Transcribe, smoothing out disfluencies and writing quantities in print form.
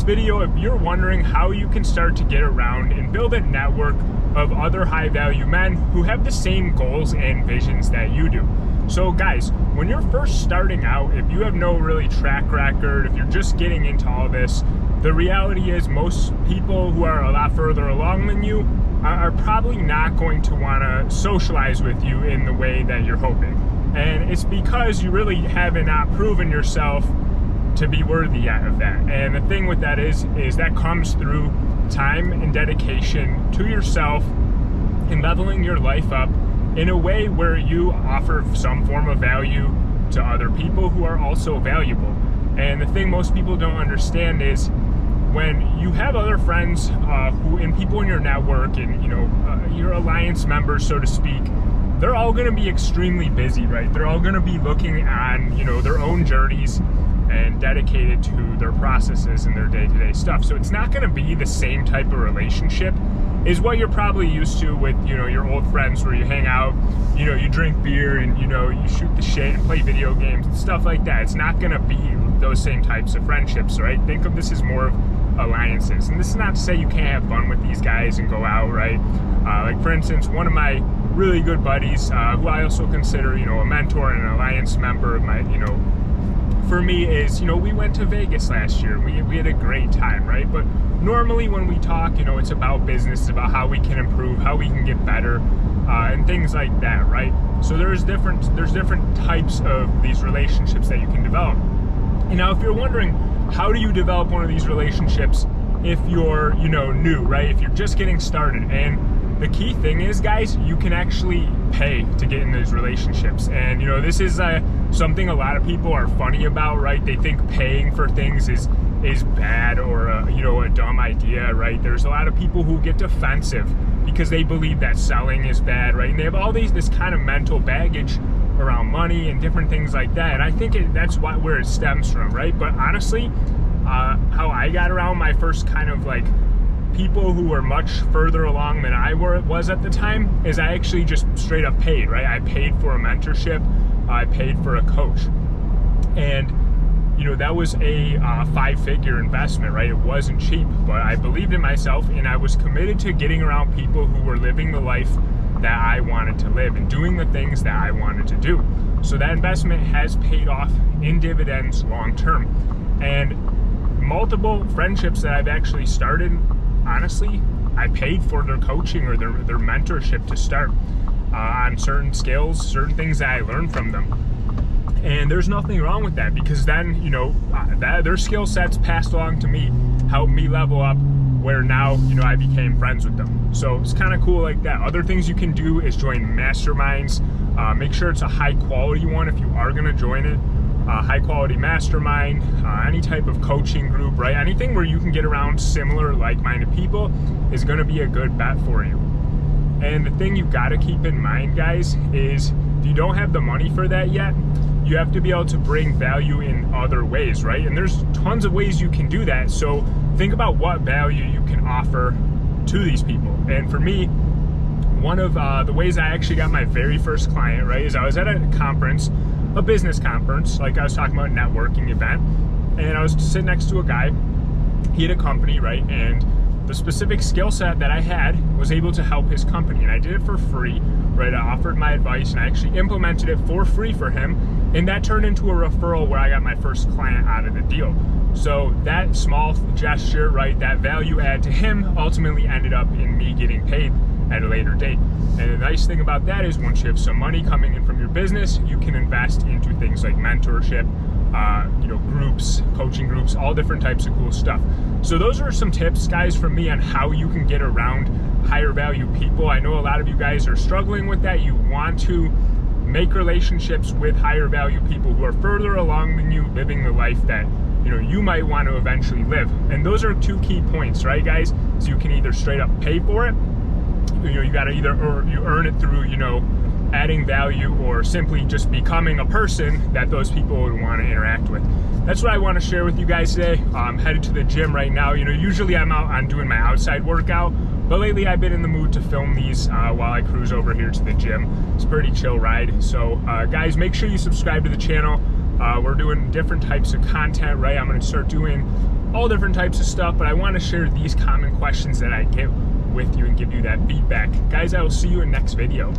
video, if you're wondering how you can start to get around and build a network of other high value men who have the same goals and visions that you do. So guys, when you're first starting out, if you have no really track record, if you're just getting into all this, the reality is most people who are a lot further along than you are probably not going to want to socialize with you in the way that you're hoping. And it's because you really haven't proven yourself to be worthy yet of that. And the thing with that is that comes through time and dedication to yourself and leveling your life up in a way where you offer some form of value to other people who are also valuable. And the thing most people don't understand is when you have other friends and people in your network and your alliance members, so to speak, they're all going to be extremely busy, right? They're all going to be looking on their own journeys and dedicated to their processes and their day-to-day stuff. So it's not going to be the same type of relationship is what you're probably used to with your old friends, where you hang out, you drink beer and you shoot the shit and play video games and stuff like that. It's not going to be those same types of friendships, right? Think of this as more of alliances. And this is not to say you can't have fun with these guys and go out, right? Like for instance, one of my really good buddies, who I also consider a mentor and an alliance member of my for me is, we went to Vegas last year. We had a great time, right? But normally when we talk, it's about business, it's about how we can improve, how we can get better, and things like that, right? So there's different types of these relationships that you can develop. And now if you're wondering, how do you develop one of these relationships if you're, new, right? If you're just getting started. And the key thing is, guys, you can actually pay to get in those relationships. And this is something a lot of people are funny about, right? They think paying for things is bad or a dumb idea, right? There's a lot of people who get defensive because they believe that selling is bad, right? And they have all this kind of mental baggage around money and different things like that. And I think that's where it stems from, right? But honestly, how I got around my first kind of like people who were much further along than I was at the time is I actually just straight up paid, right? I paid for a mentorship, I paid for a coach. And that was a 5-figure investment, right? It wasn't cheap, but I believed in myself and I was committed to getting around people who were living the life that I wanted to live and doing the things that I wanted to do. So that investment has paid off in dividends long term. And multiple friendships that I've actually started, honestly, I paid for their coaching or their mentorship to start on certain skills, certain things that I learned from them. And there's nothing wrong with that, because then, their skill sets passed along to me, helped me level up, where now, I became friends with them. So it's kind of cool like that. Other things you can do is join masterminds. Make sure it's a high quality one if you are going to join it. High quality mastermind, any type of coaching group, right? Anything where you can get around similar like-minded people is going to be a good bet for you. And the thing you got to keep in mind, guys, is if you don't have the money for that yet, you have to be able to bring value in other ways, right? And there's tons of ways you can do that. So think about what value you can offer to these people. And for me, one of the ways I actually got my very first client, right, is I was at a conference, a business conference, like I was talking about, networking event, and I was sitting next to a guy. He had a company, right, and the specific skill set that I had was able to help his company, and I did it for free, right? I offered my advice and I actually implemented it for free for him, and that turned into a referral where I got my first client out of the deal. So that small gesture, right, that value add to him ultimately ended up in me getting paid at a later date. And the nice thing about that is once you have some money coming in from your business, you can invest into things like mentorship, groups, coaching groups, all different types of cool stuff. So those are some tips, guys, from me on how you can get around higher value people. I know a lot of you guys are struggling with that. You want to make relationships with higher value people who are further along than you, living the life that you might want to eventually live. And those are two key points, right, guys? So you can either straight up pay for it, you got to you earn it through adding value, or simply just becoming a person that those people would want to interact with. That's what I want to share with you guys today. I'm headed to the gym right now. Usually I'm out on doing my outside workout, but lately I've been in the mood to film these while I cruise over here to the gym. It's a pretty chill ride. So guys, make sure you subscribe to the channel. We're doing different types of content, right? I'm going to start doing all different types of stuff, but I want to share these common questions that I get with you and give you that feedback. Guys, I will see you in next video.